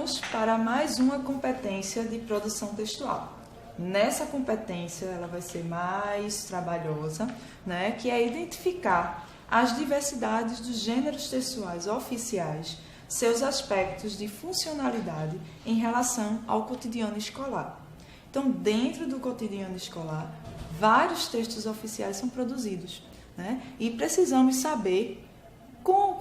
Vamos para mais uma competência de produção textual. Nessa competência, ela vai ser mais trabalhosa, né, que é identificar as diversidades dos gêneros textuais oficiais, seus aspectos de funcionalidade em relação ao cotidiano escolar. Então, dentro do cotidiano escolar, vários textos oficiais são produzidos, né, e precisamos saber qual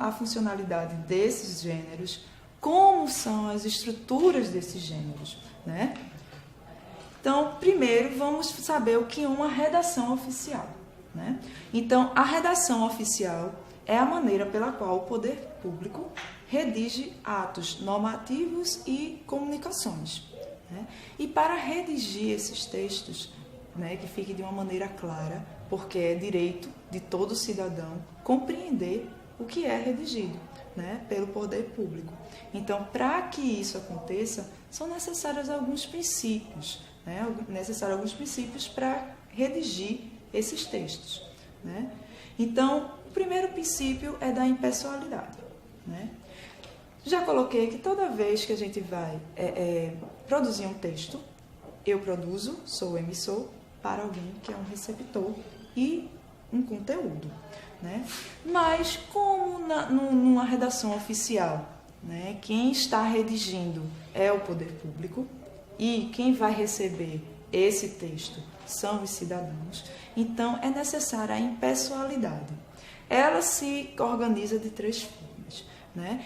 a funcionalidade desses gêneros, como são as estruturas desses gêneros, né? Então, primeiro, vamos saber o que é uma redação oficial, né? Então, a redação oficial é a maneira pela qual o poder público redige atos normativos e comunicações, né? E para redigir esses textos, né, que fique de uma maneira clara, porque é direito de todo cidadão compreender o que é redigido, né, pelo poder público. Então, para que isso aconteça, são necessários alguns princípios, né, para redigir esses textos, né? Então, o primeiro princípio é da impessoalidade, né? Já coloquei que toda vez que a gente vai produzir um texto, eu produzo, sou o emissor, para alguém que é um receptor e um conteúdo, né? Mas como numa redação oficial, né, quem está redigindo é o poder público e quem vai receber esse texto são os cidadãos, então é necessária a impessoalidade. Ela se organiza de três formas, né?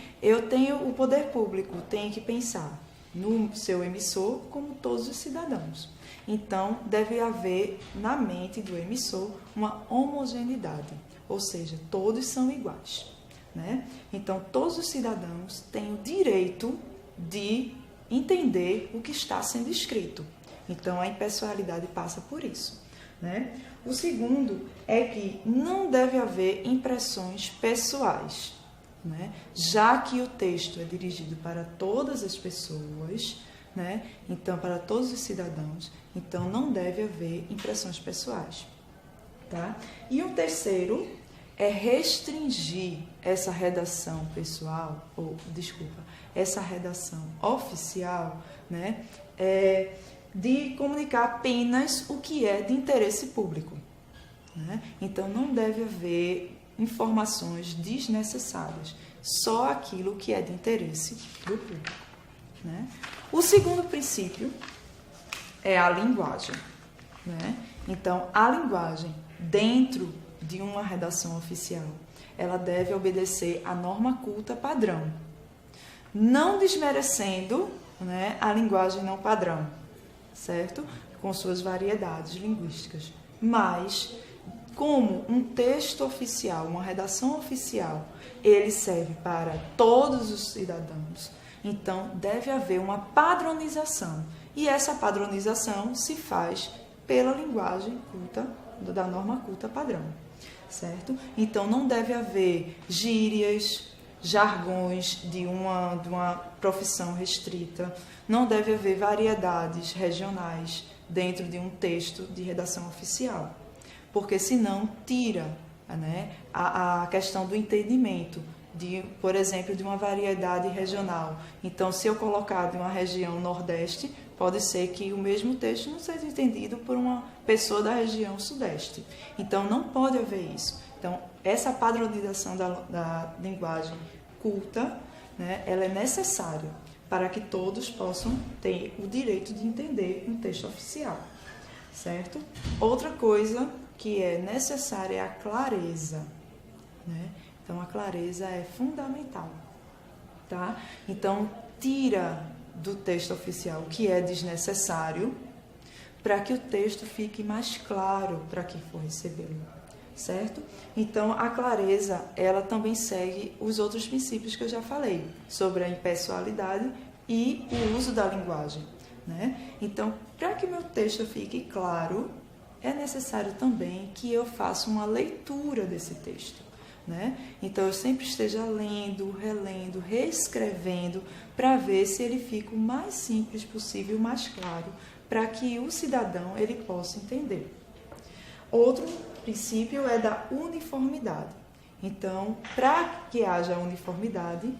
O poder público tem que pensar no seu emissor como todos os cidadãos. Então, deve haver na mente do emissor uma homogeneidade, ou seja, todos são iguais, né? Então, todos os cidadãos têm o direito de entender o que está sendo escrito. Então, a impessoalidade passa por isso, né? O segundo é que não deve haver impressões pessoais, né? Já que o texto é dirigido para todas as pessoas, né? Então, para todos os cidadãos, então não deve haver impressões pessoais, tá? E o terceiro é restringir essa redação pessoal, essa redação oficial, né? De comunicar apenas o que é de interesse público, né? Então, não deve haver informações desnecessárias, só aquilo que é de interesse do público, né? O segundo princípio é a linguagem, né? Então, a linguagem dentro de uma redação oficial, ela deve obedecer à norma culta padrão, não desmerecendo, né, a linguagem não padrão, certo? Com suas variedades linguísticas, mas como um texto oficial, uma redação oficial, ele serve para todos os cidadãos, então deve haver uma padronização, e essa padronização se faz pela linguagem culta, da norma culta padrão, certo? Então não deve haver gírias, jargões de uma profissão restrita, não deve haver variedades regionais dentro de um texto de redação oficial, porque senão tira, né, a questão do entendimento, por exemplo, de uma variedade regional. Então, se eu colocar de uma região nordeste, pode ser que o mesmo texto não seja entendido por uma pessoa da região sudeste. Então, não pode haver isso. Então, essa padronização da linguagem culta, né, ela é necessária para que todos possam ter o direito de entender um texto oficial, certo? Outra coisa que é necessária é a clareza, né? Então, a clareza é fundamental, tá? Então, tira do texto oficial o que é desnecessário para que o texto fique mais claro para quem for recebê-lo, certo? Então, a clareza, ela também segue os outros princípios que eu já falei, sobre a impessoalidade e o uso da linguagem, né? Então, para que meu texto fique claro, é necessário também que eu faça uma leitura desse texto, né? Então, eu sempre esteja lendo, relendo, reescrevendo, para ver se ele fica o mais simples possível, mais claro, para que o cidadão ele possa entender. Outro princípio é da uniformidade. Então, para que haja uniformidade,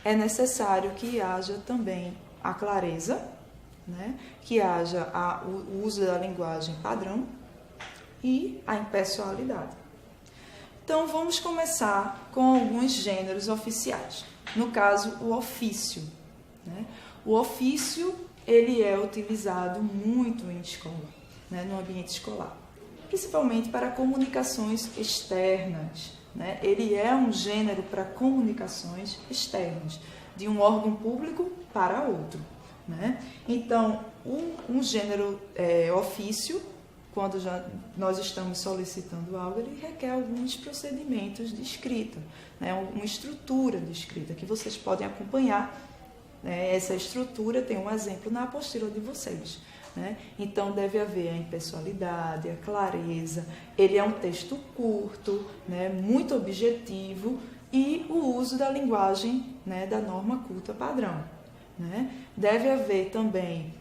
é necessário que haja também a clareza, né? Que haja o uso da linguagem padrão e a impessoalidade. Então, vamos começar com alguns gêneros oficiais. No caso, o ofício, né? O ofício, ele é utilizado muito em escola, né? No ambiente escolar, principalmente para comunicações externas, né? Ele é um gênero para comunicações externas, de um órgão público para outro, né? Então, um gênero ofício, quando nós estamos solicitando algo, ele requer alguns procedimentos de escrita, né? Uma estrutura de escrita que vocês podem acompanhar, né? Essa estrutura tem um exemplo na apostila de vocês, né? Então, deve haver a impessoalidade, a clareza, ele é um texto curto, né? Muito objetivo, e o uso da linguagem, né? Da norma culta padrão, né? Deve haver também,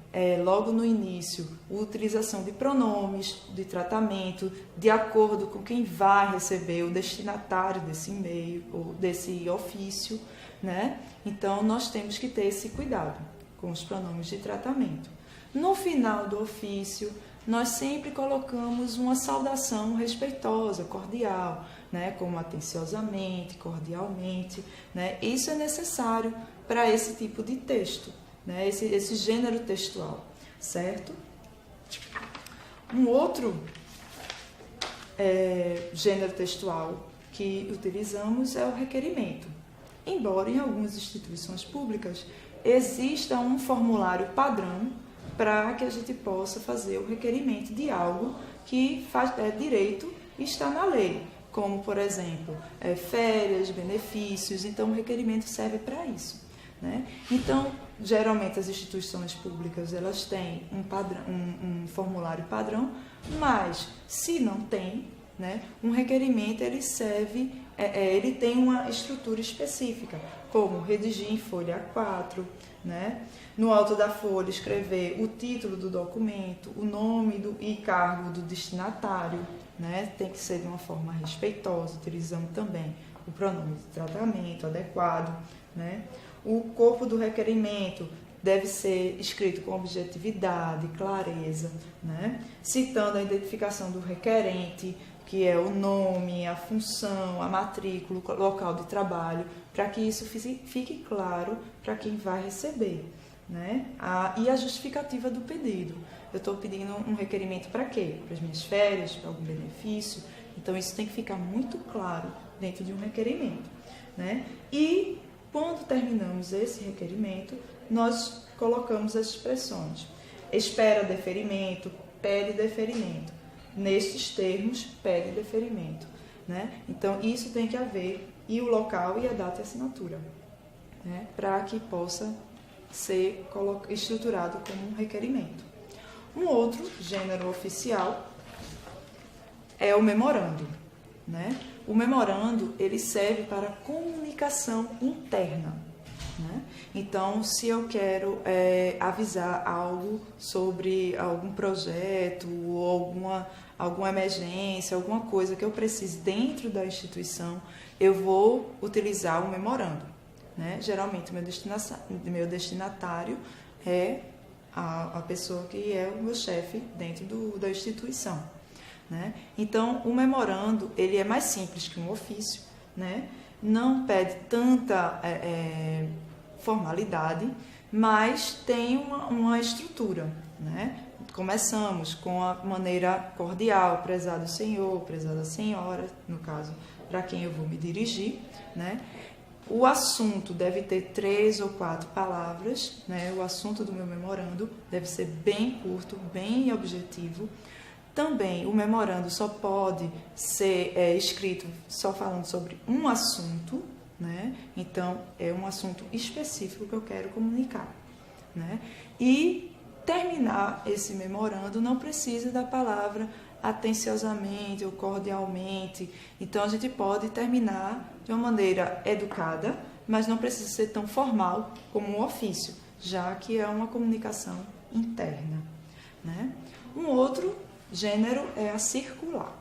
logo no início, a utilização de pronomes, de tratamento, de acordo com quem vai receber, o destinatário desse e-mail ou desse ofício, né? Então, nós temos que ter esse cuidado com os pronomes de tratamento. No final do ofício, nós sempre colocamos uma saudação respeitosa, cordial, né? Como atenciosamente, cordialmente, né? Isso é necessário para esse tipo de texto, né? Esse gênero textual, certo? Um outro gênero textual que utilizamos é o requerimento. Embora em algumas instituições públicas exista um formulário padrão para que a gente possa fazer o requerimento de algo que direito e está na lei, como, por exemplo, férias, benefícios. Então, o requerimento serve para isso, né? Então, geralmente as instituições públicas elas têm um formulário padrão, mas se não tem, né, um requerimento ele serve, ele tem uma estrutura específica, como redigir em folha A4, né? No alto da folha escrever o título do documento, o nome e cargo do destinatário, né? Tem que ser de uma forma respeitosa, utilizando também o pronome de tratamento adequado, né? O corpo do requerimento deve ser escrito com objetividade, clareza, né? Citando a identificação do requerente, que é o nome, a função, a matrícula, o local de trabalho, para que isso fique claro para quem vai receber, né? E a justificativa do pedido. Eu estou pedindo um requerimento para quê? Para as minhas férias, para algum benefício? Então, isso tem que ficar muito claro dentro de um requerimento, né? E, quando terminamos esse requerimento, nós colocamos as expressões: espera deferimento, pede deferimento. Nestes termos, pede deferimento, né? Então, isso tem que haver, e o local e a data e assinatura, né? Para que possa ser estruturado como um requerimento. Um outro gênero oficial é o memorando, né? O memorando, ele serve para comunicação interna, né? Então, se eu quero avisar algo sobre algum projeto ou alguma emergência, alguma coisa que eu precise dentro da instituição, eu vou utilizar o memorando, né? Geralmente, meu destinatário é a pessoa que é o meu chefe dentro da instituição, né? Então, o memorando, ele é mais simples que um ofício, né? Não pede tanta formalidade, mas tem uma estrutura, né? Começamos com a maneira cordial: prezado senhor, prezada senhora, no caso, para quem eu vou me dirigir, né? O assunto deve ter 3 ou 4 palavras, né? O assunto do meu memorando deve ser bem curto, bem objetivo. Também, o memorando só pode ser escrito só falando sobre um assunto, né? Então, é um assunto específico que eu quero comunicar, né? E terminar esse memorando não precisa da palavra atenciosamente ou cordialmente. Então, a gente pode terminar de uma maneira educada, mas não precisa ser tão formal como um ofício, já que é uma comunicação interna, né? Um outro gênero é a circular,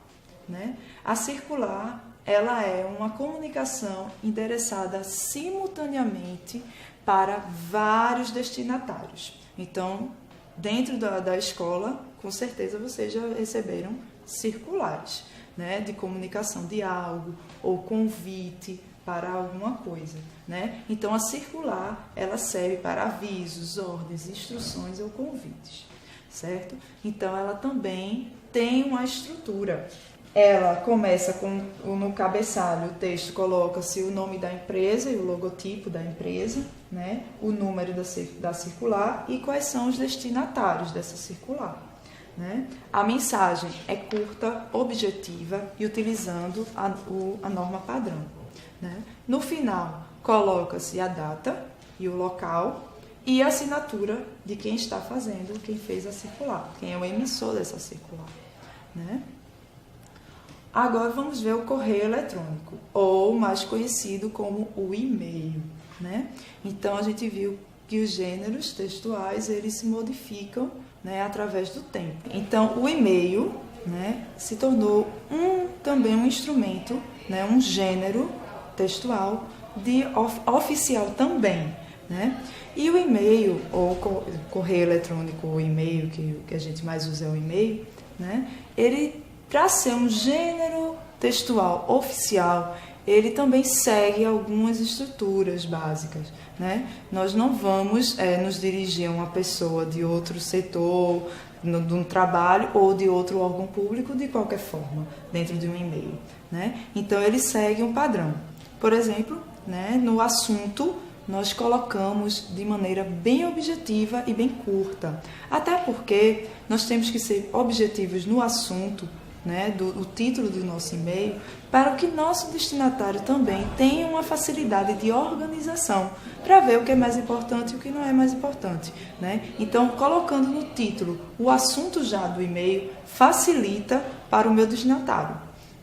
né? A circular ela é uma comunicação endereçada simultaneamente para vários destinatários. Então, dentro da escola, com certeza vocês já receberam circulares, né, de comunicação de algo ou convite para alguma coisa, né? Então, a circular, ela serve para avisos, ordens, instruções ou convites, certo? Então, ela também tem uma estrutura. Ela começa com, no cabeçalho, o texto coloca-se o nome da empresa e o logotipo da empresa, né? O número da circular e quais são os destinatários dessa circular, né? A mensagem é curta, objetiva e utilizando a norma padrão, né? No final, coloca-se a data e o local e a assinatura de quem está fazendo, quem fez a circular, quem é o emissor dessa circular, né? Agora vamos ver o correio eletrônico, ou mais conhecido como o e-mail, né? Então, a gente viu que os gêneros textuais, eles se modificam, né, através do tempo. Então, o e-mail, né, se tornou também um instrumento, né, um gênero textual oficial também, né? E o e-mail, ou correio eletrônico, ou e-mail, que a gente mais usa é o e-mail, né? Ele, para ser um gênero textual oficial, ele também segue algumas estruturas básicas, né? Nós não vamos nos dirigir a uma pessoa de outro setor, de um trabalho ou de outro órgão público de qualquer forma, dentro de um e-mail, né? Então, ele segue um padrão. Por exemplo, né, no assunto, nós colocamos de maneira bem objetiva e bem curta. Até porque nós temos que ser objetivos no assunto, né, o título do nosso e-mail, para que nosso destinatário também tenha uma facilidade de organização, para ver o que é mais importante e o que não é mais importante, né? Então, colocando no título o assunto já do e-mail, facilita para o meu destinatário,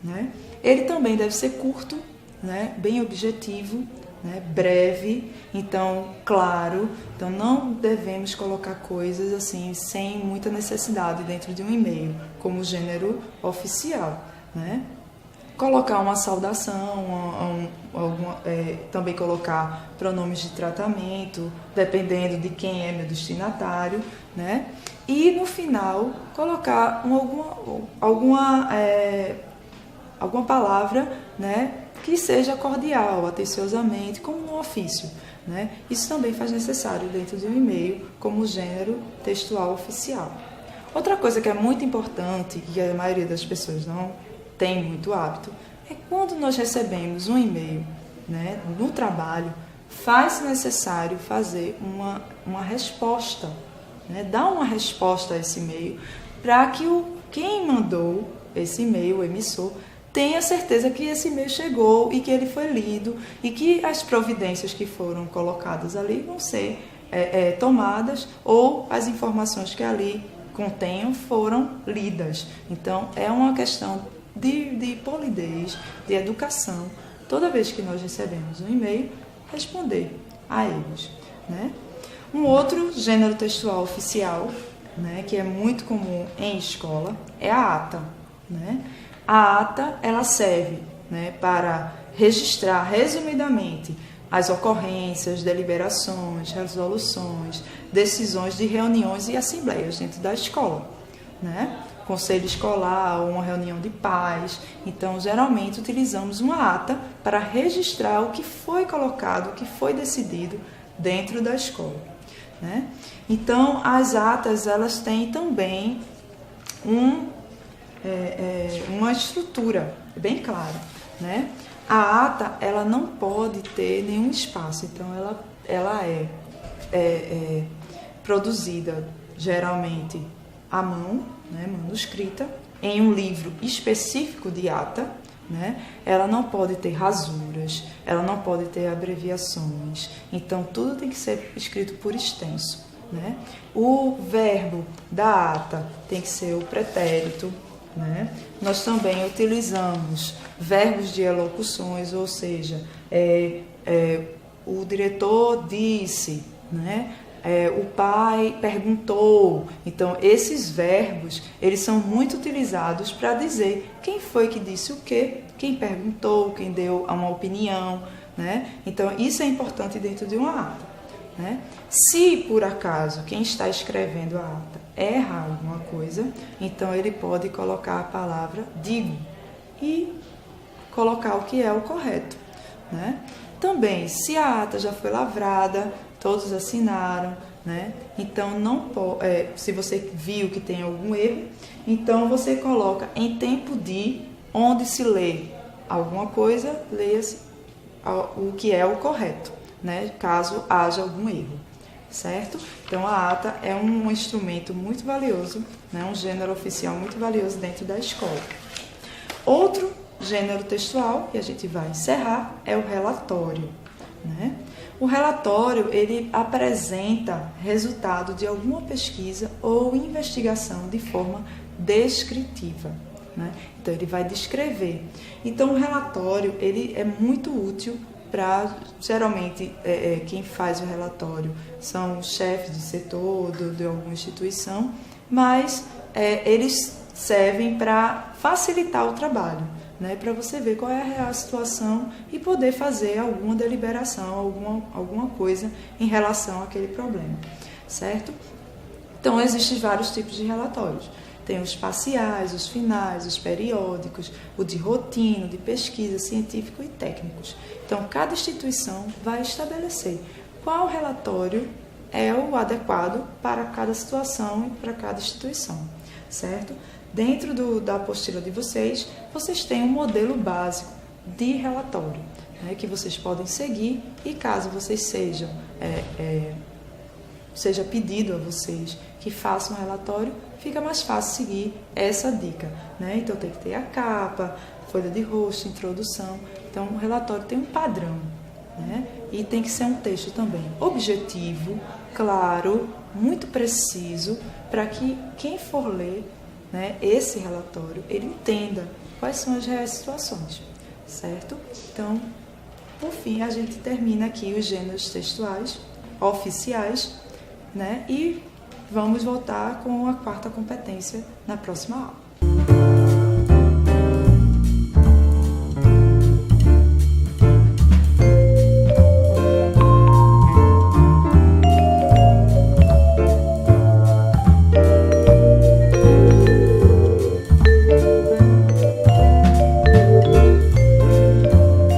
né? Ele também deve ser curto, né, bem objetivo, né, breve, então, claro. Então, não devemos colocar coisas assim sem muita necessidade dentro de um e-mail, como gênero oficial, né? Colocar uma saudação, também colocar pronomes de tratamento, dependendo de quem é meu destinatário, né? E no final colocar alguma palavra, né, que seja cordial, atenciosamente, como no ofício, né? Isso também faz necessário dentro de um e-mail como gênero textual oficial. Outra coisa que é muito importante e a maioria das pessoas não tem muito hábito é quando nós recebemos um e-mail, né, no trabalho, faz-se necessário fazer uma resposta, né, dar uma resposta a esse e-mail para que quem mandou esse e-mail, o emissor, tenha certeza que esse e-mail chegou e que ele foi lido e que as providências que foram colocadas ali vão ser tomadas ou as informações que ali contenham foram lidas. Então, é uma questão de polidez, de educação, toda vez que nós recebemos um e-mail, responder a eles, né? Um outro gênero textual oficial, né, que é muito comum em escola, é a ata, né? A ata, ela serve, né, para registrar resumidamente as ocorrências, deliberações, resoluções, decisões de reuniões e assembleias dentro da escola, né? Conselho escolar ou uma reunião de pais. Então, geralmente, utilizamos uma ata para registrar o que foi colocado, o que foi decidido dentro da escola, né? Então, as atas, elas têm também uma estrutura bem clara, né? A ata, ela não pode ter nenhum espaço, então ela é produzida geralmente à mão, né, manuscrita, em um livro específico de ata, né? Ela não pode ter rasuras, ela não pode ter abreviações, então tudo tem que ser escrito por extenso, né? O verbo da ata tem que ser o pretérito, né? Nós também utilizamos verbos de elocuções, ou seja, o diretor disse, né? o pai perguntou. Então, esses verbos, eles são muito utilizados para dizer quem foi que disse o quê, quem perguntou, quem deu uma opinião, né? Então, isso é importante dentro de uma ata, né? Se, por acaso, quem está escrevendo a ata erra alguma coisa, então ele pode colocar a palavra digo e colocar o que é o correto, né? Também, se a ata já foi lavrada, todos assinaram, né? Então, não se você viu que tem algum erro, então você coloca em tempo de, onde se lê alguma coisa, leia-se o que é o correto, né? Caso haja algum erro, certo? Então, a ata é um instrumento muito valioso, né? Um gênero oficial muito valioso dentro da escola. Outro gênero textual, que a gente vai encerrar, é o relatório, né? O relatório, ele apresenta resultado de alguma pesquisa ou investigação de forma descritiva, né? Então, ele vai descrever. Então, o relatório, ele é muito útil para, geralmente, quem faz o relatório são os chefes de setor de alguma instituição, mas eles servem para facilitar o trabalho, né, para você ver qual é a real situação e poder fazer alguma deliberação, alguma coisa em relação àquele problema, certo? Então, existem vários tipos de relatórios. Tem os parciais, os finais, os periódicos, o de rotina, de pesquisa, científico e técnicos. Então, cada instituição vai estabelecer qual relatório é o adequado para cada situação e para cada instituição, certo? Dentro da apostila de vocês têm um modelo básico de relatório, né, que vocês podem seguir e caso vocês seja pedido a vocês que façam um relatório, fica mais fácil seguir essa dica, né? Então, tem que ter a capa, folha de rosto, introdução. Então, o relatório tem um padrão, né? E tem que ser um texto também objetivo, claro, muito preciso, para que quem for ler, né, esse relatório, ele entenda quais são as reais situações, certo? Então, por fim, a gente termina aqui os gêneros textuais oficiais, né? E vamos voltar com a quarta competência na próxima aula.